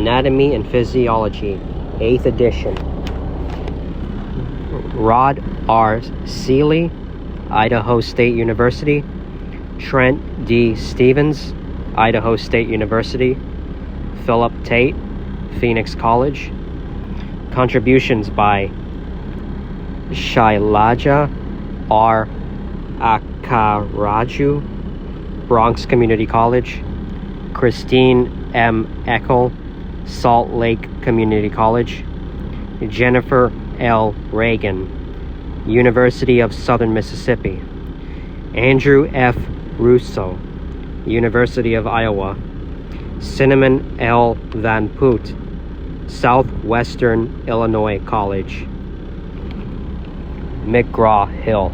Anatomy and Physiology, 8th edition. Rod R. Seeley, Idaho State University. Trent D. Stevens, Idaho State University. Philip Tate, Phoenix College. Contributions by Shailaja R. Akaraju, Bronx Community College. Christine M. Eckel, Salt Lake Community College. Jennifer L. Reagan, University of Southern Mississippi. Andrew F. Russo, University of Iowa. Cinnamon L. Van Poot, Southwestern Illinois College. McGraw-Hill.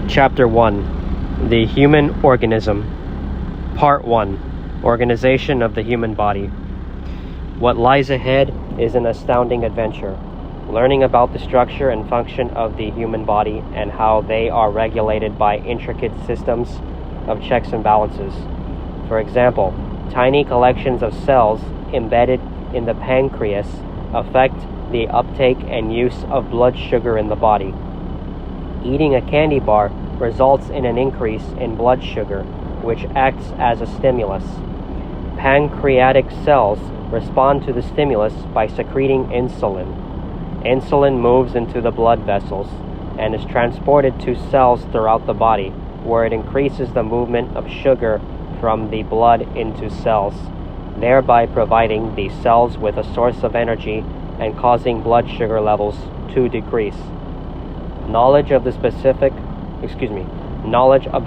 Chapter 1. The Human Organism. Part 1. Organization of the Human Body. What lies ahead is an astounding adventure. Learning about the structure and function of the human body and how they are regulated by intricate systems of checks and balances. For example, tiny collections of cells embedded in the pancreas affect the uptake and use of blood sugar in the body. Eating a candy bar results in an increase in blood sugar, which acts as a stimulus. Pancreatic cells respond to the stimulus by secreting insulin. Insulin moves into the blood vessels and is transported to cells throughout the body, where it increases the movement of sugar from the blood into cells, thereby providing the cells with a source of energy and causing blood sugar levels to decrease. Knowledge of the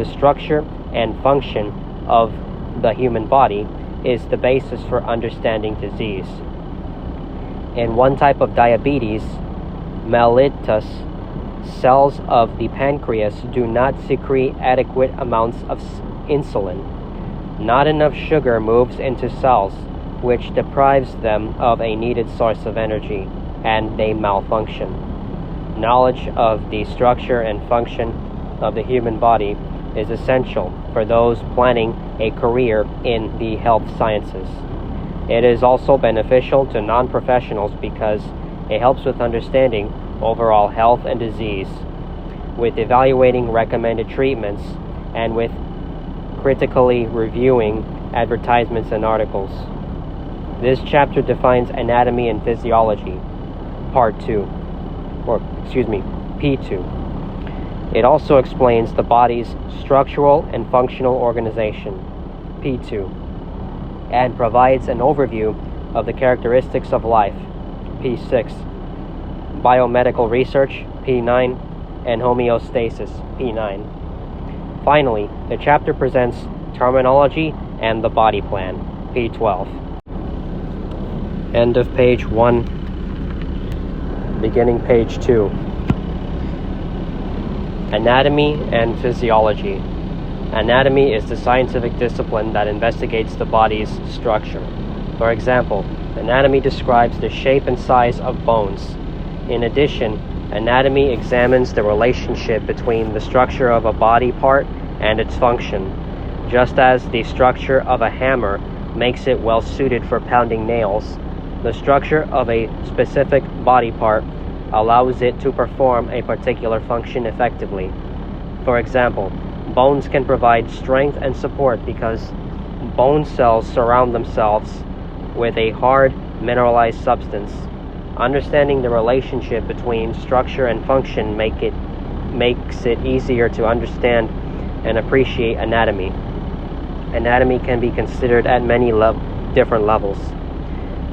structure and function of the human body is the basis for understanding disease. In one type of diabetes, mellitus, cells of the pancreas do not secrete adequate amounts of insulin. Not enough sugar moves into cells, which deprives them of a needed source of energy, and they malfunction. Knowledge of the structure and function of the human body is essential for those planning a career in the health sciences. It is also beneficial to non-professionals because it helps with understanding overall health and disease, with evaluating recommended treatments, and with critically reviewing advertisements and articles. This chapter defines anatomy and physiology, P2. It also explains the body's structural and functional organization, P2, and provides an overview of the characteristics of life, P6, biomedical research, P9, and homeostasis, P9. Finally, the chapter presents terminology and the body plan, P12. End of page 1, beginning page 2. Anatomy and physiology. Anatomy is the scientific discipline that investigates the body's structure. For example, anatomy describes the shape and size of bones. In addition, anatomy examines the relationship between the structure of a body part and its function. Just as the structure of a hammer makes it well suited for pounding nails, the structure of a specific body part allows it to perform a particular function effectively. For example, bones can provide strength and support because bone cells surround themselves with a hard mineralized substance. Understanding the relationship between structure and function makes it easier to understand and appreciate anatomy. Anatomy can be considered at many different levels.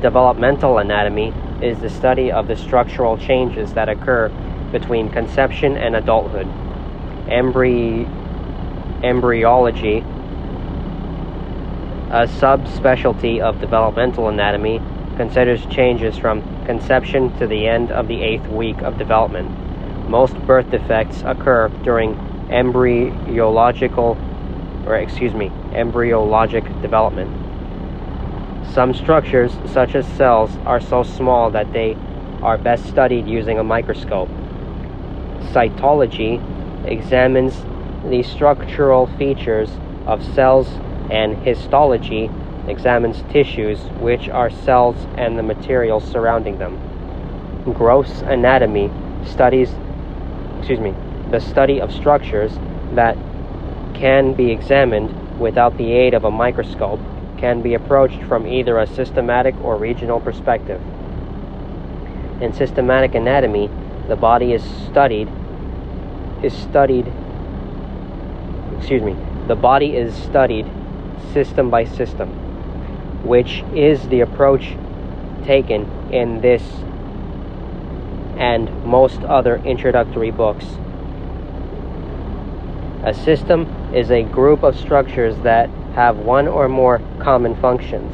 Developmental anatomy is the study of the structural changes that occur between conception and adulthood. Embryology, a subspecialty of developmental anatomy, considers changes from conception to the end of the 8th week of development. Most birth defects occur during embryological embryologic development. Some structures, such as cells, are so small that they are best studied using a microscope. Cytology examines the structural features of cells, and histology examines tissues, which are cells and the material surrounding them. Gross anatomy the study of structures that can be examined without the aid of a microscope, can be approached from either a systematic or regional perspective. In systematic anatomy, the body is studied system by system, which is the approach taken in this and most other introductory books. A system is a group of structures that have one or more common functions.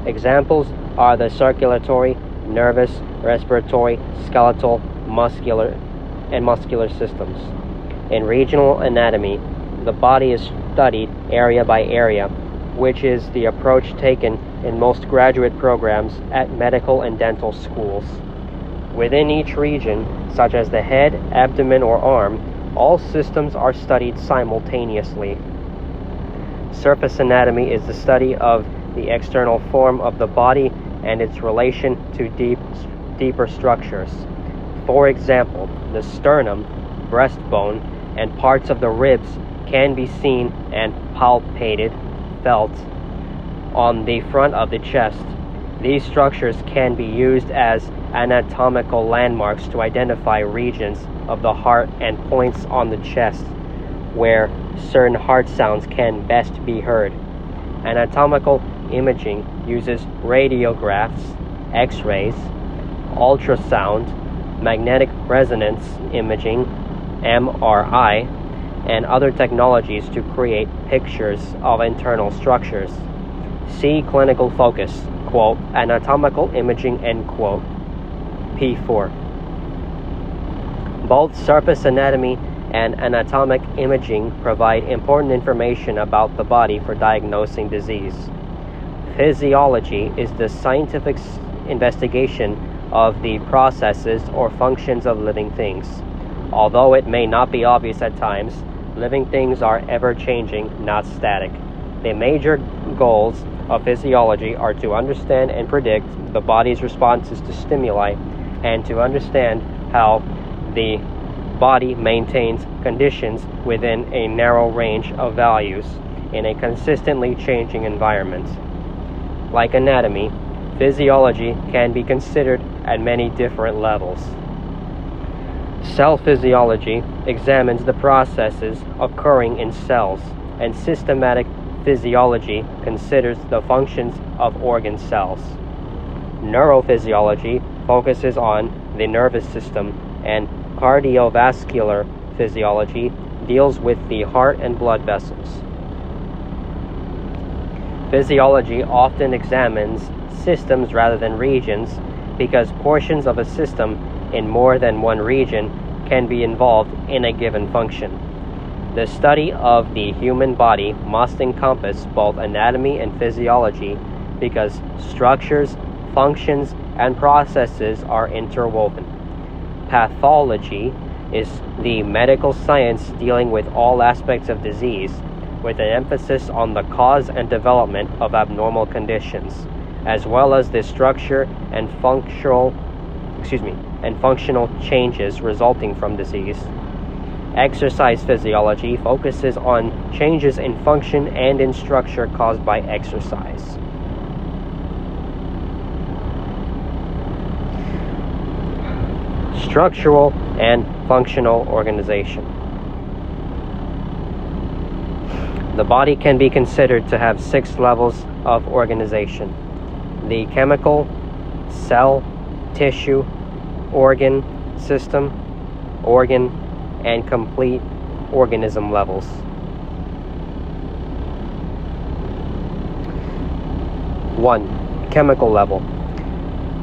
Examples are the circulatory, nervous, respiratory, skeletal, muscular systems. In regional anatomy, the body is studied area by area, which is the approach taken in most graduate programs at medical and dental schools. Within each region, such as the head, abdomen, or arm, all systems are studied simultaneously. Surface anatomy is the study of the external form of the body and its relation to deeper structures. For example, the sternum, breastbone, and parts of the ribs can be seen and felt on the front of the chest. These structures can be used as anatomical landmarks to identify regions of the heart and points on the chest where certain heart sounds can best be heard. Anatomical imaging uses radiographs, X-rays, ultrasound, magnetic resonance imaging, MRI, and other technologies to create pictures of internal structures. See clinical focus, quote, anatomical imaging, end quote, P4. Both surface anatomy and anatomic imaging provide important information about the body for diagnosing disease. Physiology is the scientific investigation of the processes or functions of living things. Although it may not be obvious at times, living things are ever-changing, not static. The major goals of physiology are to understand and predict the body's responses to stimuli and to understand how the body maintains conditions within a narrow range of values in a consistently changing environment. Like anatomy, physiology can be considered at many different levels. Cell physiology examines the processes occurring in cells, and systematic physiology considers the functions of organ cells. Neurophysiology focuses on the nervous system, and cardiovascular physiology deals with the heart and blood vessels. Physiology often examines systems rather than regions because portions of a system in more than one region can be involved in a given function. The study of the human body must encompass both anatomy and physiology because structures, functions, and processes are interwoven. Pathology is the medical science dealing with all aspects of disease, with an emphasis on the cause and development of abnormal conditions, as well as the structure and functional changes resulting from disease. Exercise physiology focuses on changes in function and in structure caused by exercise. Structural and functional organization. The body can be considered to have 6 levels of organization: the chemical, cell, tissue, organ, system, organ, and complete organism levels. 1. Chemical level.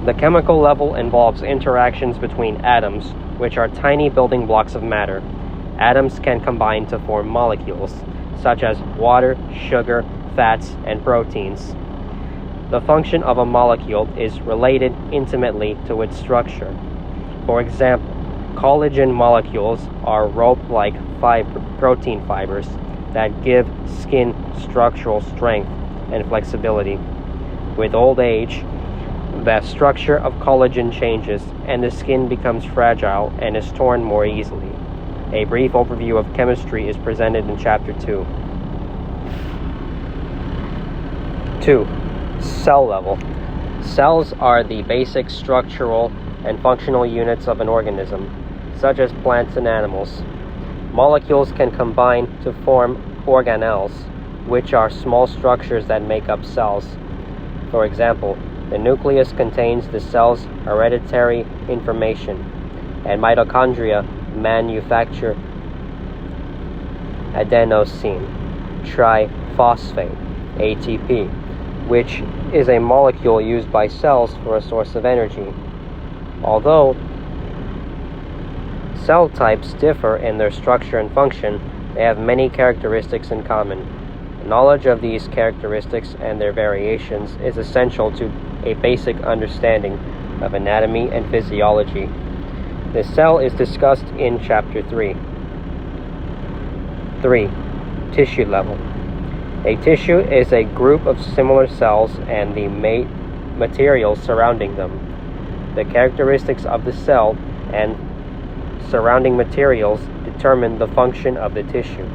The chemical level involves interactions between atoms, which are tiny building blocks of matter. Atoms can combine to form molecules. such as water, sugar, fats, and proteins. The function of a molecule is related intimately to its structure. For example, collagen molecules are rope-like protein fibers that give skin structural strength and flexibility. With old age, the structure of collagen changes and the skin becomes fragile and is torn more easily. A brief overview of chemistry is presented in Chapter 2. 2. Cell level. Cells are the basic structural and functional units of an organism, such as plants and animals. Molecules can combine to form organelles, which are small structures that make up cells. For example, the nucleus contains the cell's hereditary information, and mitochondria manufacture adenosine triphosphate, ATP, which is a molecule used by cells for a source of energy. Although cell types differ in their structure and function, they have many characteristics in common. Knowledge of these characteristics and their variations is essential to a basic understanding of anatomy and physiology. The cell is discussed in Chapter 3. 3. Tissue level. A tissue is a group of similar cells and the materials surrounding them. The characteristics of the cell and surrounding materials determine the function of the tissue.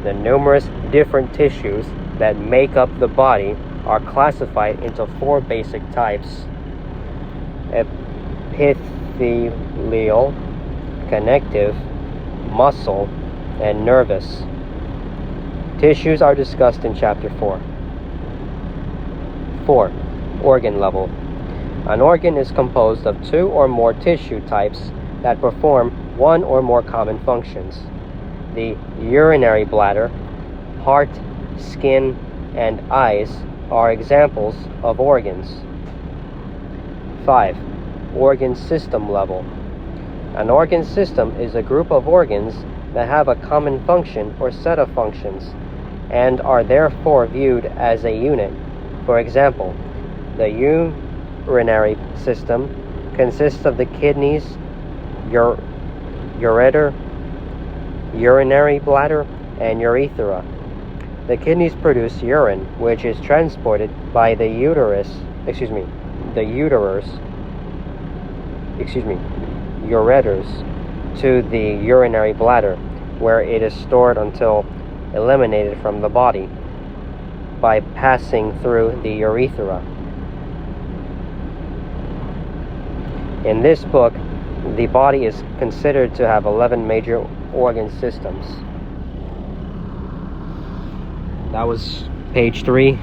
The numerous different tissues that make up the body are classified into 4 basic types: epithelial, connective, muscle, and nervous. Tissues are discussed in Chapter 4. 4. Organ level. An organ is composed of 2 or more tissue types that perform one or more common functions. The urinary bladder, heart, skin, and eyes are examples of organs. 5. Organ system level. An organ system is a group of organs that have a common function or set of functions and are therefore viewed as a unit. For example, the urinary system consists of the kidneys, ureter, urinary bladder, and urethra. The kidneys produce urine, which is transported by the ureters to the urinary bladder, where it is stored until eliminated from the body by passing through the urethra. In this book, the body is considered to have 11 major organ systems. That was page 3,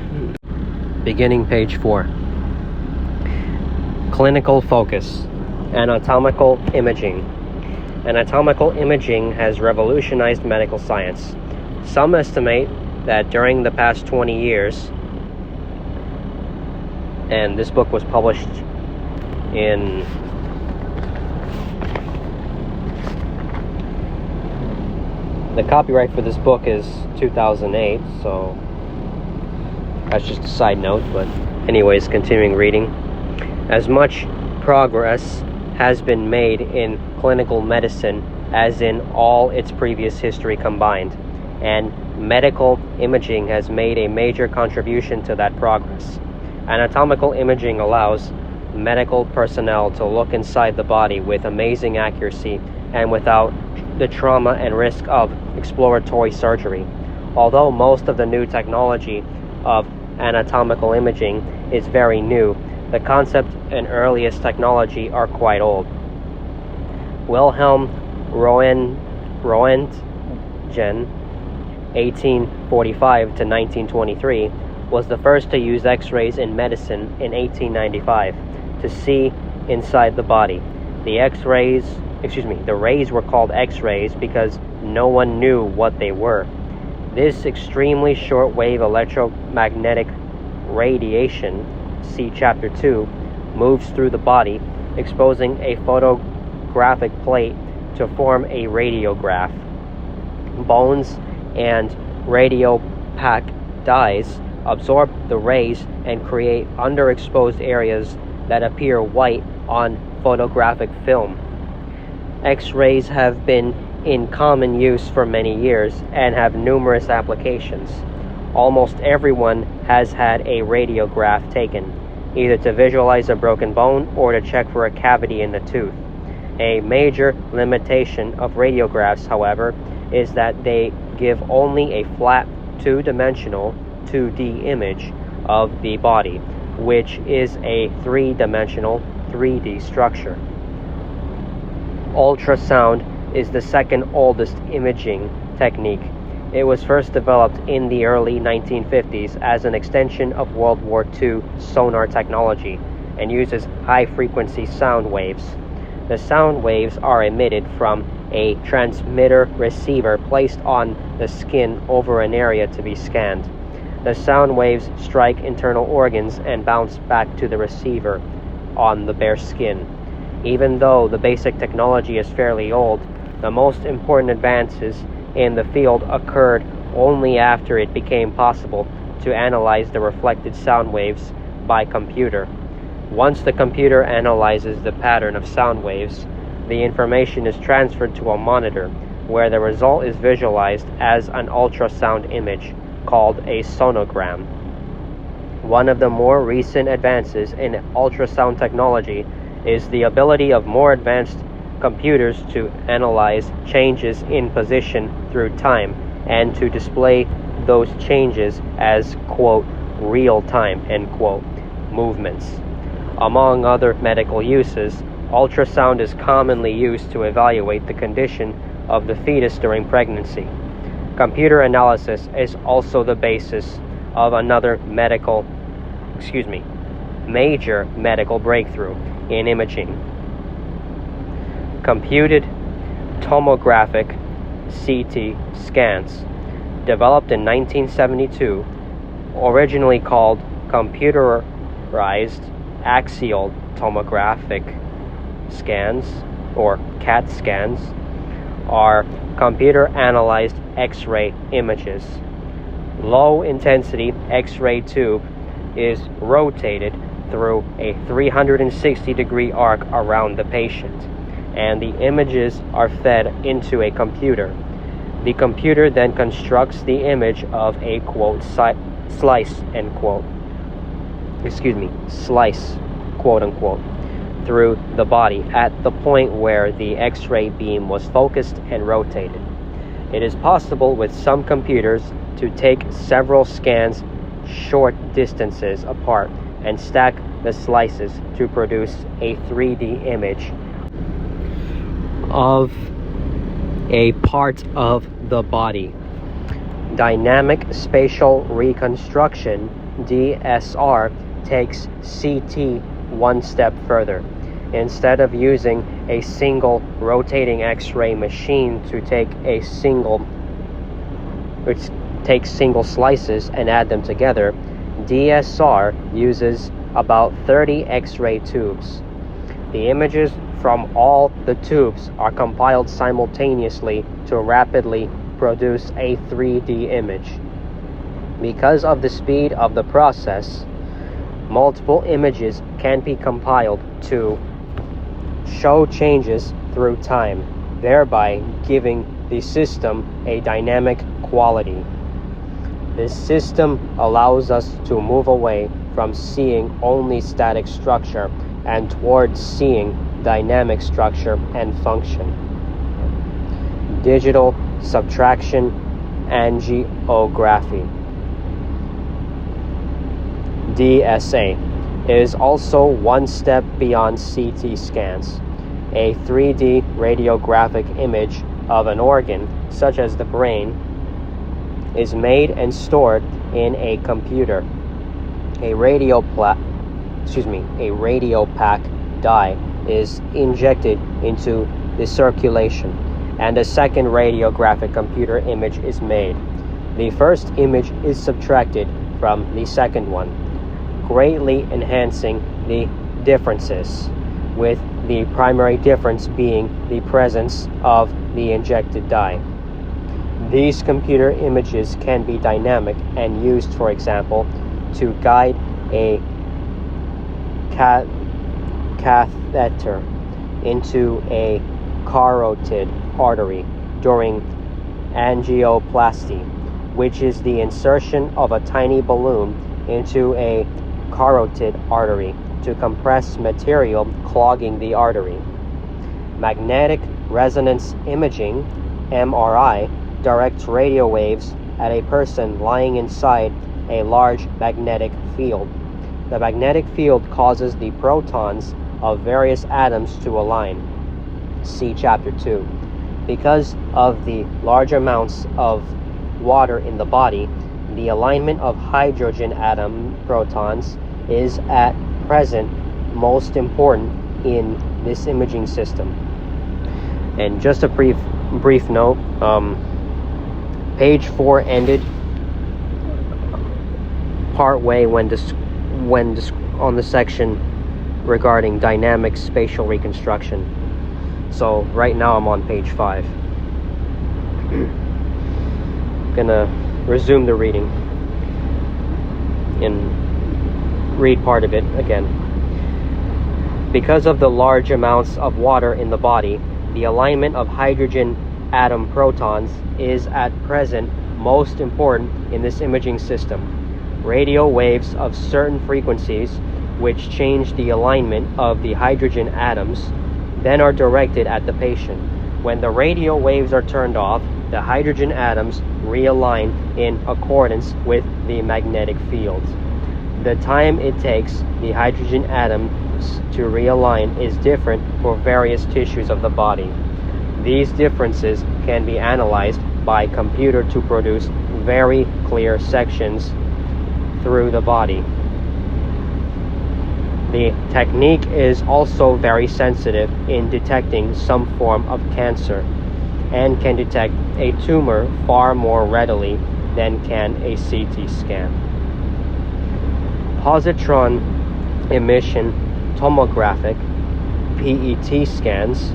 beginning page 4. Clinical focus. Anatomical imaging. Anatomical imaging has revolutionized medical science. Some estimate that during the past 20 years, and this book was published in the copyright for this book is 2008, so that's just a side note, but anyways, continuing reading. As much progress has been made in clinical medicine as in all its previous history combined, and medical imaging has made a major contribution to that progress. Anatomical imaging allows medical personnel to look inside the body with amazing accuracy and without the trauma and risk of exploratory surgery. Although most of the new technology of anatomical imaging is very new, the concept and earliest technology are quite old. Wilhelm Roentgen, 1845 to 1923, was the first to use X-rays in medicine in 1895 to see inside the body. The rays were called X-rays because no one knew what they were. This extremely short-wave electromagnetic radiation, see Chapter 2, moves through the body, exposing a photographic plate to form a radiograph. Bones, and radiopaque dyes absorb the rays and create underexposed areas that appear white on photographic film. X-rays have been in common use for many years and have numerous applications. Almost everyone has had a radiograph taken, either to visualize a broken bone or to check for a cavity in the tooth. A major limitation of radiographs, however, is that they give only a flat two-dimensional 2D image of the body, which is a three-dimensional 3D structure. Ultrasound is the second oldest imaging technique. It was first developed in the early 1950s as an extension of World War II sonar technology and uses high-frequency sound waves. The sound waves are emitted from a transmitter receiver placed on the skin over an area to be scanned. The sound waves strike internal organs and bounce back to the receiver on the bare skin. Even though the basic technology is fairly old, the most important advances in the field occurred only after it became possible to analyze the reflected sound waves by computer. Once the computer analyzes the pattern of sound waves, the information is transferred to a monitor, where the result is visualized as an ultrasound image called a sonogram. One of the more recent advances in ultrasound technology is the ability of more advanced computers to analyze changes in position through time and to display those changes as, quote, real time, end quote, movements. Among other medical uses, ultrasound is commonly used to evaluate the condition of the fetus during pregnancy. Computer analysis is also the basis of another major medical breakthrough in imaging. Computed tomographic CT scans, developed in 1972, originally called computerized axial tomographic scans, or CAT scans, are computer-analyzed X-ray images. Low-intensity X-ray tube is rotated through a 360-degree arc around the patient, and the images are fed into a computer. The computer then constructs the image of a, quote, slice, end quote, slice, quote unquote, through the body at the point where the X-ray beam was focused and rotated. It is possible with some computers to take several scans short distances apart and stack the slices to produce a 3D image of a part of the body. Dynamic spatial reconstruction, DSR, takes CT one step further. Instead of using a single rotating X-ray machine to take single slices and add them together, DSR uses about 30 X-ray tubes. The images from all the tubes are compiled simultaneously to rapidly produce a 3D image. Because of the speed of the process, multiple images can be compiled to show changes through time, thereby giving the system a dynamic quality. This system allows us to move away from seeing only static structure and towards seeing dynamic structure and function. Digital subtraction angiography, DSA, is also one step beyond CT scans. A 3D radiographic image of an organ, such as the brain, is made and stored in a computer. A radiopaque dye is injected into the circulation, and a second radiographic computer image is made. The first image is subtracted from the second one, greatly enhancing the differences, with the primary difference being the presence of the injected dye. These computer images can be dynamic and used, for example, to guide a catheter into a carotid artery during angioplasty, which is the insertion of a tiny balloon into a carotid artery to compress material clogging the artery. Magnetic resonance imaging, MRI, directs radio waves at a person lying inside a large magnetic field. The magnetic field causes the protons of various atoms to align. See Chapter 2. Because of the large amounts of water in the body, the alignment of hydrogen atom protons is at present most important in this imaging system. And just a brief note, page 4 ended partway when on the section regarding dynamic spatial reconstruction. So right now I'm on page 5. Gonna resume the reading and read part of it again. Because of the large amounts of water in the body, the alignment of hydrogen atom protons is at present most important in this imaging system. Radio waves of certain frequencies, which change the alignment of the hydrogen atoms, then are directed at the patient. When the radio waves are turned off, the hydrogen atoms realign in accordance with the magnetic field. The time it takes the hydrogen atoms to realign is different for various tissues of the body. These differences can be analyzed by computer to produce very clear sections through the body. The technique is also very sensitive in detecting some form of cancer and can detect a tumor far more readily than can a CT scan. Positron emission tomographic PET scans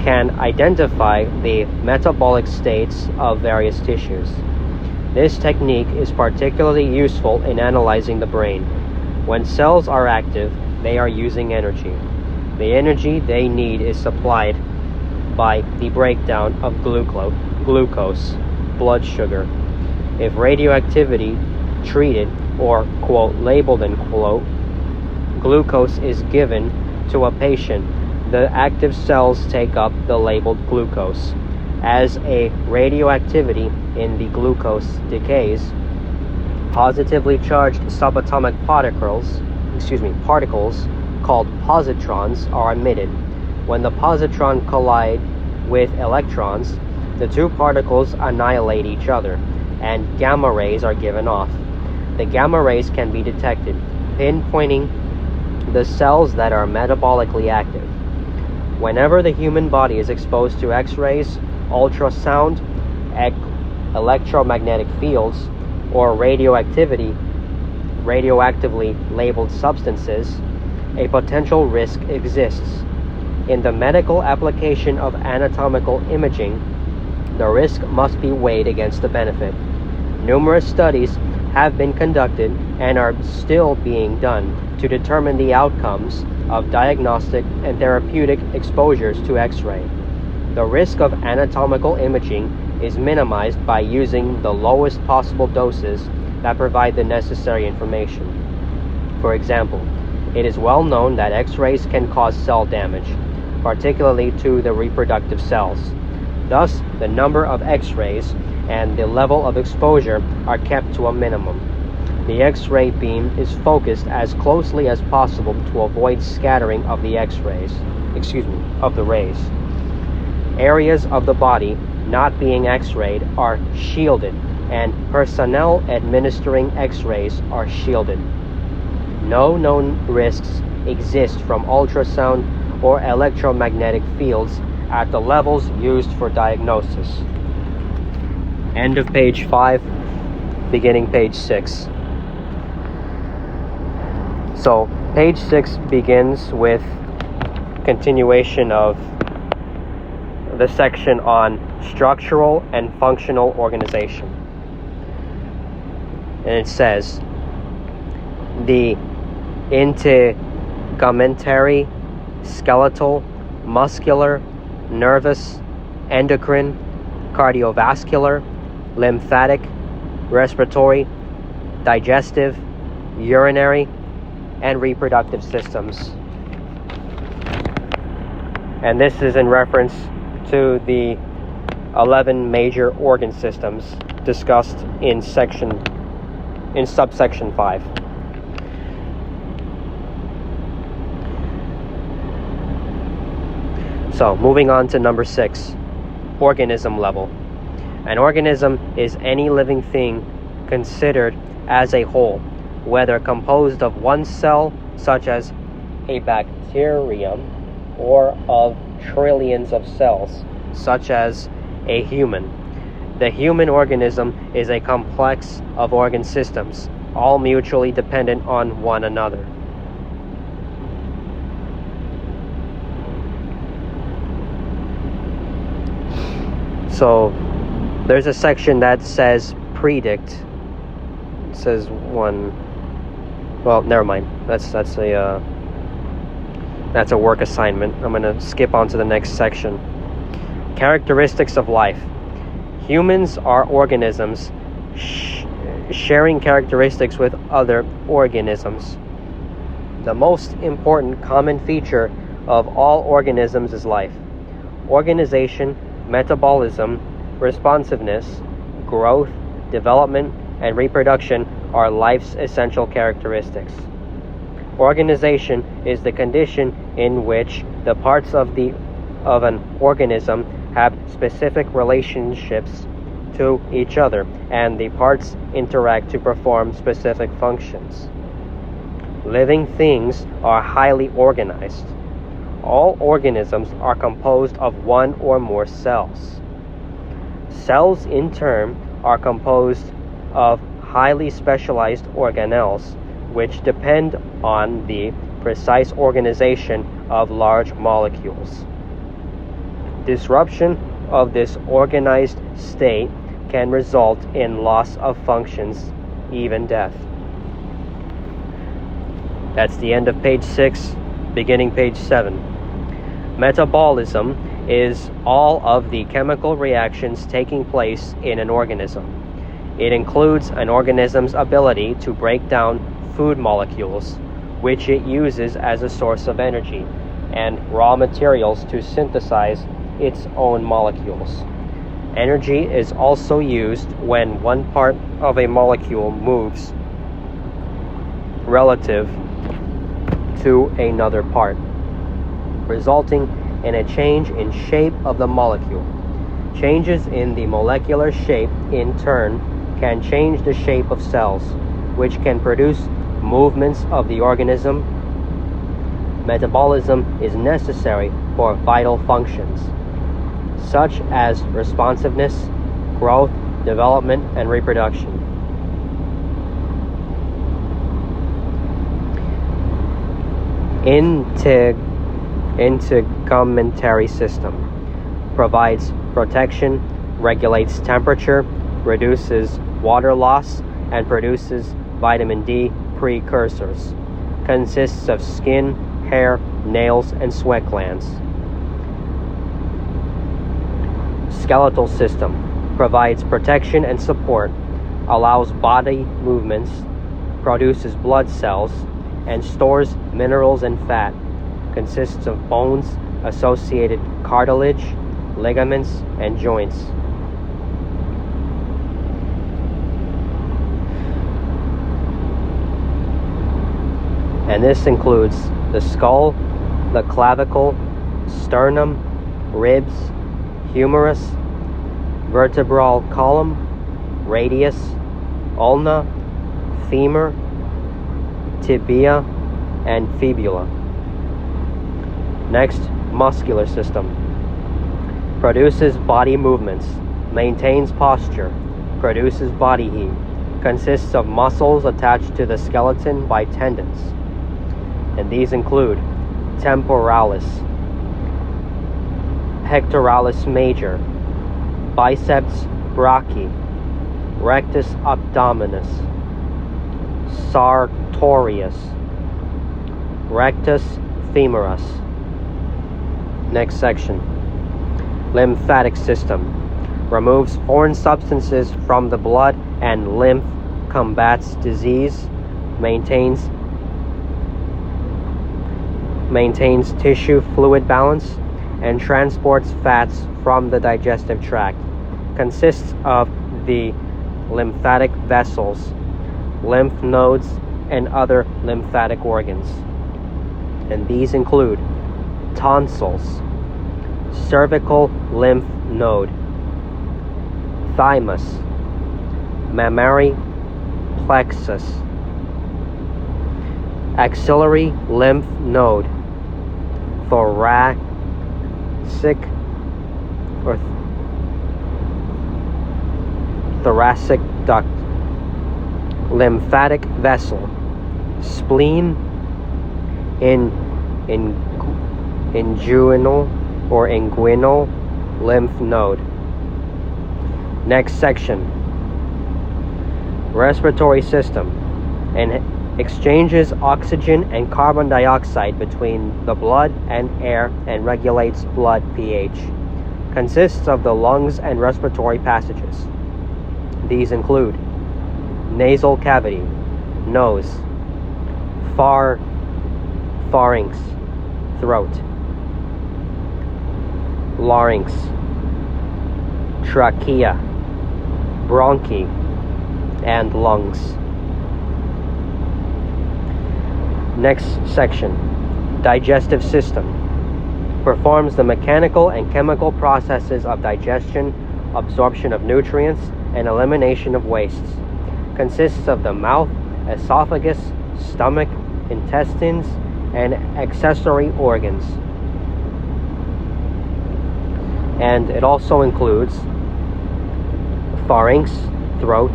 can identify the metabolic states of various tissues. This technique is particularly useful in analyzing the brain. When cells are active, they are using energy. The energy they need is supplied by the breakdown of glucose, blood sugar. If radioactivity treated or, quote, labeled, end quote, glucose is given to a patient, the active cells take up the labeled glucose. As a radioactivity in the glucose decays, positively charged subatomic particles called positrons are emitted. When the positron collide with electrons, the two particles annihilate each other, and gamma rays are given off. The gamma rays can be detected, pinpointing the cells that are metabolically active. Whenever the human body is exposed to X-rays, ultrasound, electromagnetic fields, or radioactively labeled substances, a potential risk exists. In the medical application of anatomical imaging, the risk must be weighed against the benefit. Numerous studies have been conducted and are still being done to determine the outcomes of diagnostic and therapeutic exposures to X-ray. The risk of anatomical imaging is minimized by using the lowest possible doses that provide the necessary information. For example, it is well known that X-rays can cause cell damage, particularly to the reproductive cells. Thus, the number of X-rays and the level of exposure are kept to a minimum. The X-ray beam is focused as closely as possible to avoid scattering of the rays. Areas of the body not being X-rayed are shielded, and personnel administering X-rays are shielded. No known risks exist from ultrasound or electromagnetic fields at the levels used for diagnosis. End of page 5, beginning page 6. So, page 6 begins with continuation of the section on structural and functional organization. And it says, the integumentary, skeletal, muscular, nervous, endocrine, cardiovascular, lymphatic, respiratory, digestive, urinary, and reproductive systems. And this is in reference to the 11 major organ systems discussed in subsection 5. So, moving on to number 6, organism level. An organism is any living thing considered as a whole, whether composed of one cell, such as a bacterium, or of trillions of cells, such as a human. The human organism is a complex of organ systems, all mutually dependent on one another. So, there's a section that says predict. It says one. Well, never mind. That's a work assignment. I'm gonna skip on to the next section. Characteristics of life. Humans are organisms sharing characteristics with other organisms. The most important common feature of all organisms is life. Organization, metabolism, responsiveness, growth, development, and reproduction are life's essential characteristics. Organization is the condition in which the parts of an organism have specific relationships to each other, and the parts interact to perform specific functions. Living things are highly organized. All organisms are composed of one or more cells. Cells, in turn, are composed of highly specialized organelles, which depend on the precise organization of large molecules. Disruption of this organized state can result in loss of functions, even death. That's the end of page 6, beginning page 7. Metabolism is all of the chemical reactions taking place in an organism. It includes an organism's ability to break down food molecules, which it uses as a source of energy, and raw materials to synthesize its own molecules. Energy is also used when one part of a molecule moves relative to another part, resulting in a change in shape of the molecule. Changes in the molecular shape, in turn, can change the shape of cells, which can produce movements of the organism. Metabolism is necessary for vital functions, such as responsiveness, growth, development, and reproduction. Integumentary system provides protection, regulates temperature, reduces water loss, and produces vitamin D precursors. Consists of skin, hair, nails, and sweat glands. Skeletal system provides protection and support, allows body movements, produces blood cells, and stores minerals and fat. Consists of bones, associated cartilage, ligaments, and joints. And this includes the skull, the clavicle, sternum, ribs, humerus, vertebral column, radius, ulna, femur, tibia, and fibula. Next, muscular system. Produces body movements, maintains posture, produces body heat, consists of muscles attached to the skeleton by tendons. And these include temporalis, pectoralis major, biceps brachii, rectus abdominis, sartorius, rectus femoris. Next section. Lymphatic system. Removes foreign substances from the blood and lymph, combats disease, maintains tissue fluid balance, and transports fats from the digestive tract. Consists of the lymphatic vessels, lymph nodes, and other lymphatic organs. And these include tonsils, cervical lymph node, thymus, mammary plexus, axillary lymph node, thoracic or thoracic duct, lymphatic vessel, spleen, inguinal or inguinal lymph node. Next section. Respiratory system, and exchanges oxygen and carbon dioxide between the blood and air and regulates blood pH. Consists of the lungs and respiratory passages. These include nasal cavity, nose, pharynx, throat, larynx, trachea, bronchi, and lungs. Next section. Digestive system. Performs the mechanical and chemical processes of digestion, absorption of nutrients, and elimination of wastes. Consists of the mouth, esophagus, stomach, intestines, and accessory organs. And it also includes pharynx, throat,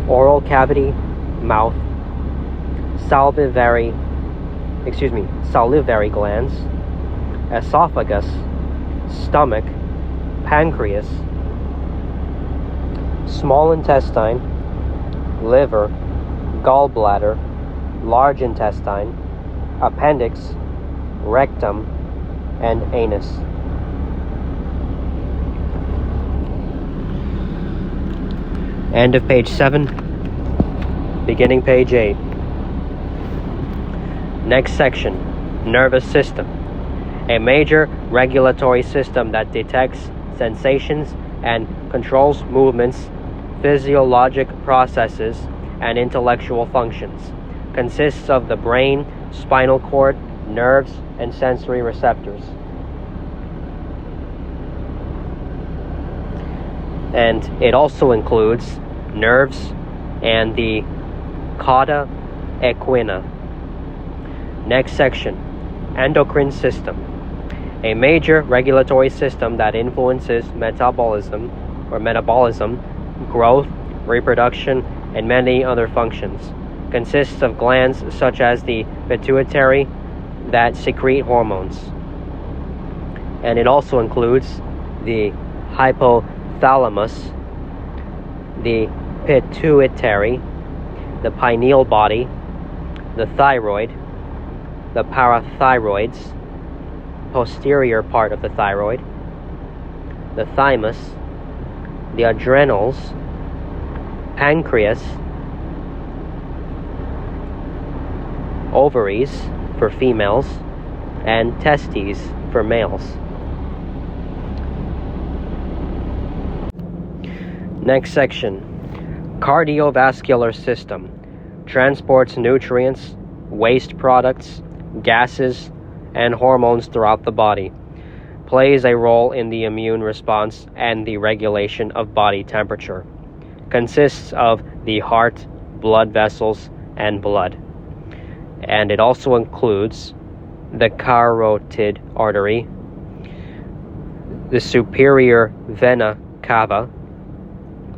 oral cavity, mouth, salivary glands, esophagus, stomach, pancreas, small intestine, liver, gallbladder, large intestine, appendix, rectum, and anus. End of page 7, beginning page 8. Next section, nervous system. A major regulatory system that detects sensations and controls movements, physiologic processes, and intellectual functions. Consists of the brain, spinal cord, nerves, and sensory receptors. And it also includes nerves and the cauda equina. Next section, endocrine system. A major regulatory system that influences metabolism, growth, reproduction, and many other functions. Consists of glands such as the pituitary that secrete hormones. And it also includes the hypothalamus, the pituitary, the pineal body, the thyroid, the parathyroids, posterior part of the thyroid, the thymus, the adrenals, pancreas, ovaries for females, and testes for males. Next section, cardiovascular system. Transports nutrients, waste products, gases, and hormones throughout the body. Plays a role in the immune response and the regulation of body temperature. Consists of the heart, blood vessels, and blood. And it also includes the carotid artery, the superior vena cava,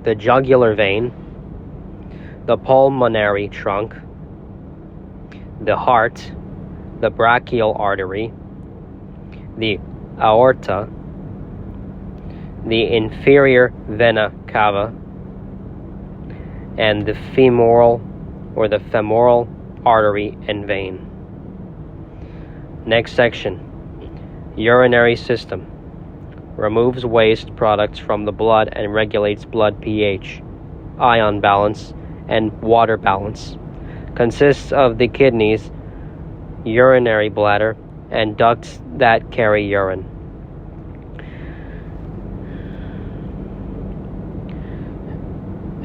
the jugular vein, the pulmonary trunk, the heart, the brachial artery, the aorta, the inferior vena cava, and the femoral artery and vein. Next section, urinary system. Removes waste products from the blood and regulates blood pH, ion balance, and water balance. Consists of the kidneys, urinary bladder, and ducts that carry urine.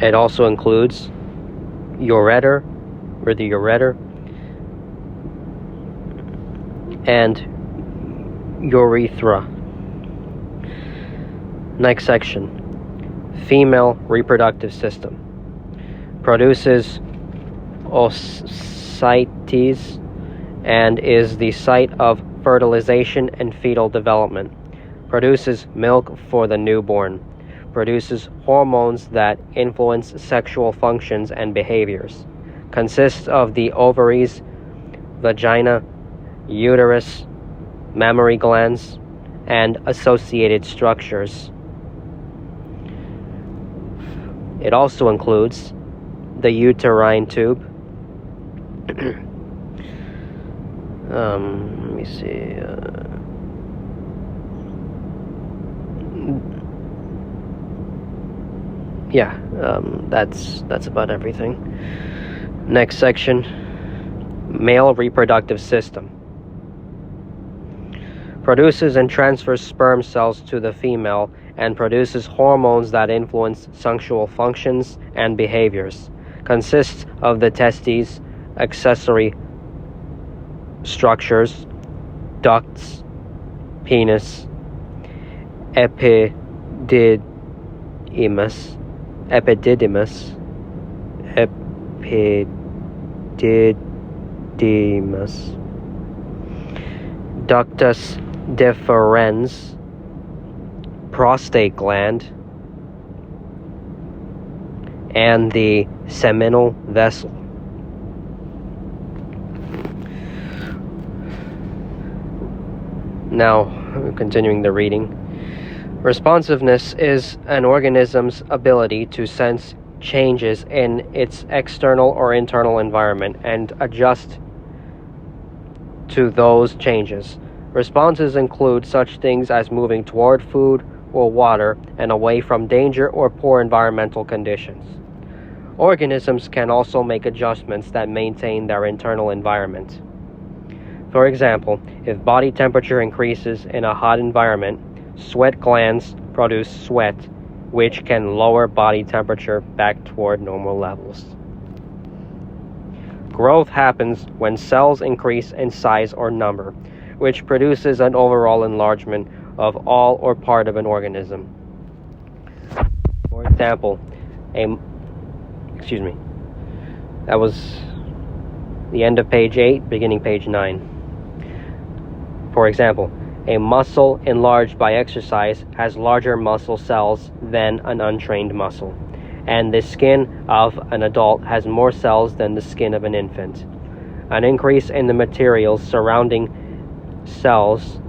It also includes ureter, or the ureter, and urethra. Next section, female reproductive system. Produces oocytes and is the site of fertilization and fetal development. Produces milk for the newborn. Produces hormones that influence sexual functions and behaviors. Consists of the ovaries, vagina, uterus, mammary glands, and associated structures. It also includes the uterine tube. Let me see. That's about everything. Next section, male reproductive system. Produces and transfers sperm cells to the female and produces hormones that influence sexual functions and behaviors. Consists of the testes, accessory structures, ducts, penis, epididymis, ductus deferens, prostate gland, and the seminal vessel. Now, continuing the reading. Responsiveness is an organism's ability to sense changes in its external or internal environment and adjust to those changes. Responses include such things as moving toward food or water and away from danger or poor environmental conditions. Organisms can also make adjustments that maintain their internal environment. For example, if body temperature increases in a hot environment, sweat glands produce sweat, which can lower body temperature back toward normal levels. Growth happens when cells increase in size or number, which produces an overall enlargement of all or part of an organism. For example, that was the end of page 8, beginning page 9. For example, a muscle enlarged by exercise has larger muscle cells than an untrained muscle, and the skin of an adult has more cells than the skin of an infant. An increase in the materials surrounding cells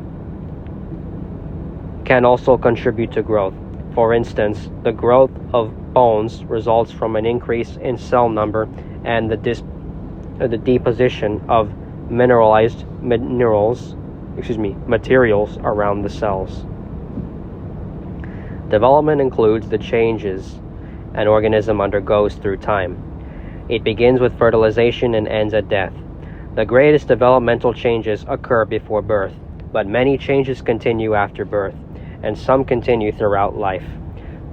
can also contribute to growth. For instance, the growth of bones results from an increase in cell number and the deposition of materials around the cells. Development includes the changes an organism undergoes through time. It begins with fertilization and ends at death. The greatest developmental changes occur before birth, but many changes continue after birth, and some continue throughout life.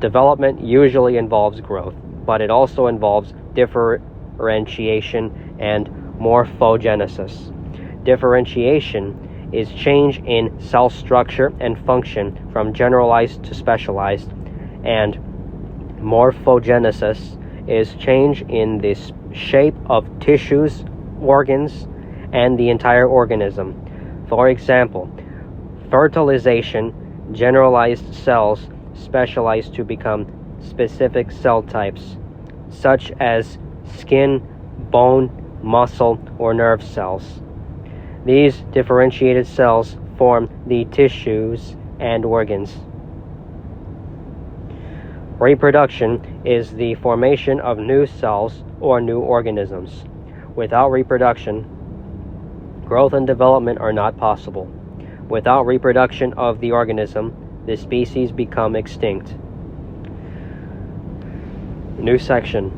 Development usually involves growth, but it also involves differentiation and morphogenesis. Differentiation is change in cell structure and function from generalized to specialized, and morphogenesis is change in the shape of tissues, organs, and the entire organism. For example, fertilization, generalized cells specialize to become specific cell types, such as skin, bone, muscle, or nerve cells. These differentiated cells form the tissues and organs. Reproduction is the formation of new cells or new organisms. Without reproduction, growth and development are not possible. Without reproduction of the organism, the species become extinct. New section.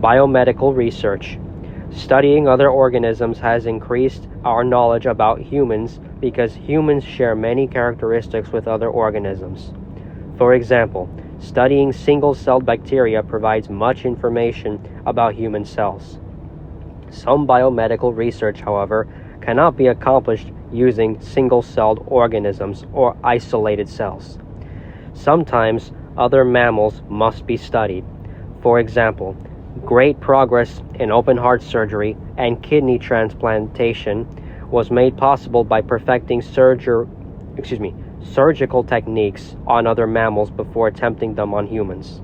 Biomedical research. Studying other organisms has increased our knowledge about humans because humans share many characteristics with other organisms. For example, studying single-celled bacteria provides much information about human cells. Some biomedical research, however, cannot be accomplished using single-celled organisms or isolated cells. Sometimes other mammals must be studied. For example, great progress in open-heart surgery and kidney transplantation was made possible by perfecting surgical techniques on other mammals before attempting them on humans.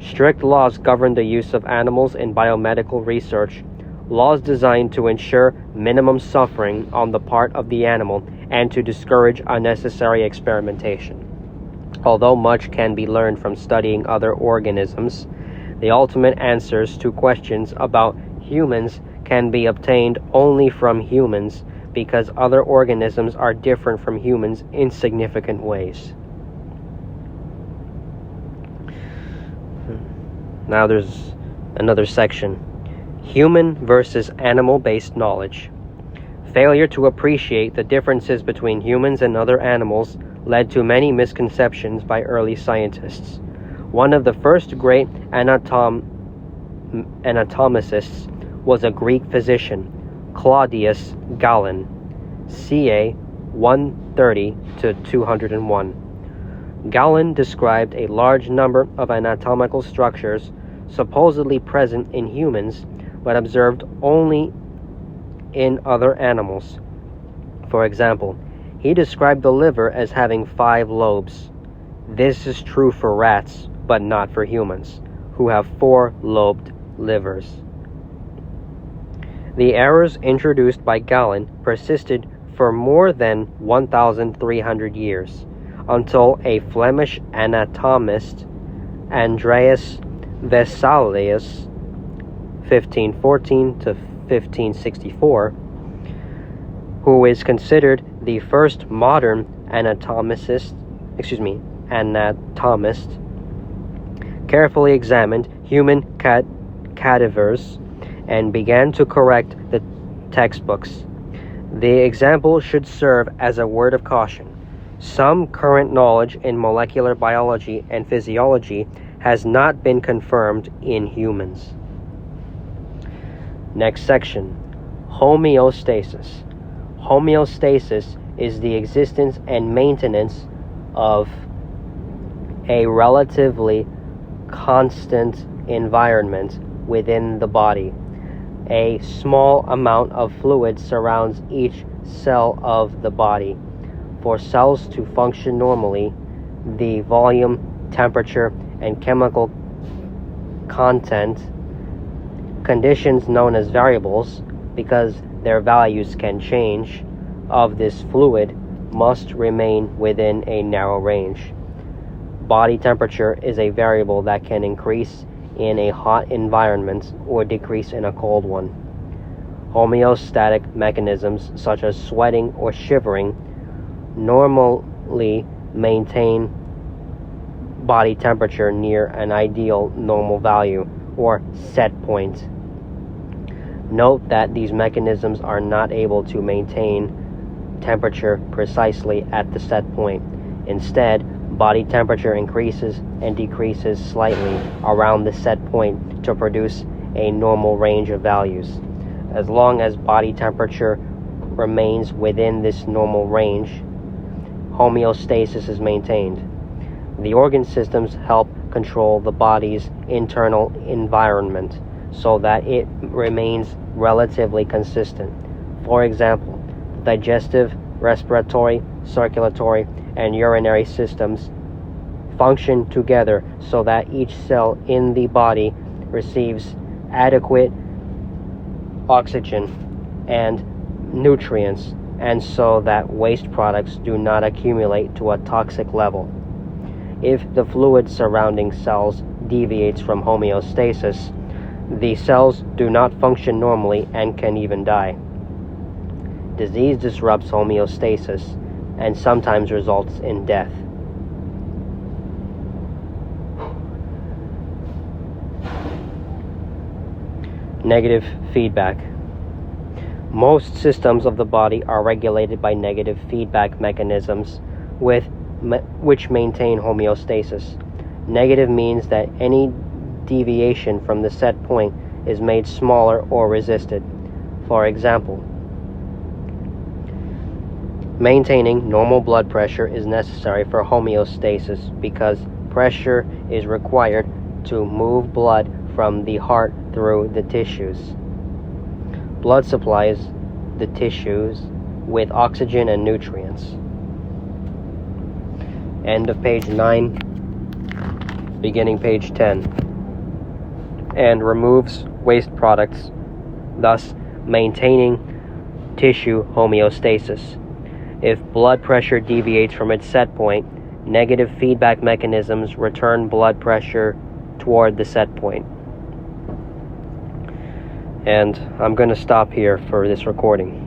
Strict laws govern the use of animals in biomedical research, laws designed to ensure minimum suffering on the part of the animal and to discourage unnecessary experimentation. Although much can be learned from studying other organisms, the ultimate answers to questions about humans can be obtained only from humans because other organisms are different from humans in significant ways. Now there's another section. Human versus animal-based knowledge. Failure to appreciate the differences between humans and other animals led to many misconceptions by early scientists. One of the first great anatomicists was a Greek physician, Claudius Galen, ca. 130 to 201. Galen described a large number of anatomical structures supposedly present in humans but observed only in other animals. For example, he described the liver as having 5 lobes. This is true for rats, but not for humans, who have 4-lobed livers. The errors introduced by Galen persisted for more than 1,300 years, until a Flemish anatomist, Andreas Vesalius, 1514 to 1564, who is considered the first modern anatomist, carefully examined human cadavers and began to correct the textbooks. The example should serve as a word of caution. Some current knowledge in molecular biology and physiology has not been confirmed in humans. Next section. Homeostasis. Homeostasis is the existence and maintenance of a relatively constant environment within the body. A small amount of fluid surrounds each cell of the body. For cells to function normally, the volume, temperature, and chemical content, conditions known as variables, because their values can change, of this fluid must remain within a narrow range. Body temperature is a variable that can increase in a hot environment or decrease in a cold one. Homeostatic mechanisms such as sweating or shivering normally maintain body temperature near an ideal normal value or set point. Note that these mechanisms are not able to maintain temperature precisely at the set point. Instead, body temperature increases and decreases slightly around the set point to produce a normal range of values. As long as body temperature remains within this normal range, homeostasis is maintained. The organ systems help control the body's internal environment so that it remains relatively consistent. For example, digestive, respiratory, circulatory, and urinary systems function together so that each cell in the body receives adequate oxygen and nutrients and so that waste products do not accumulate to a toxic level. If the fluid surrounding cells deviates from homeostasis, the cells do not function normally and can even die. Disease disrupts homeostasis and sometimes results in death. Negative feedback. Most systems of the body are regulated by negative feedback mechanisms which maintain homeostasis. Negative means that any deviation from the set point is made smaller or resisted. For example, maintaining normal blood pressure is necessary for homeostasis because pressure is required to move blood from the heart through the tissues. Blood supplies the tissues with oxygen and nutrients. End of page 9, beginning page 10. And removes waste products, thus maintaining tissue homeostasis. If blood pressure deviates from its set point, negative feedback mechanisms return blood pressure toward the set point. And I'm going to stop here for this recording.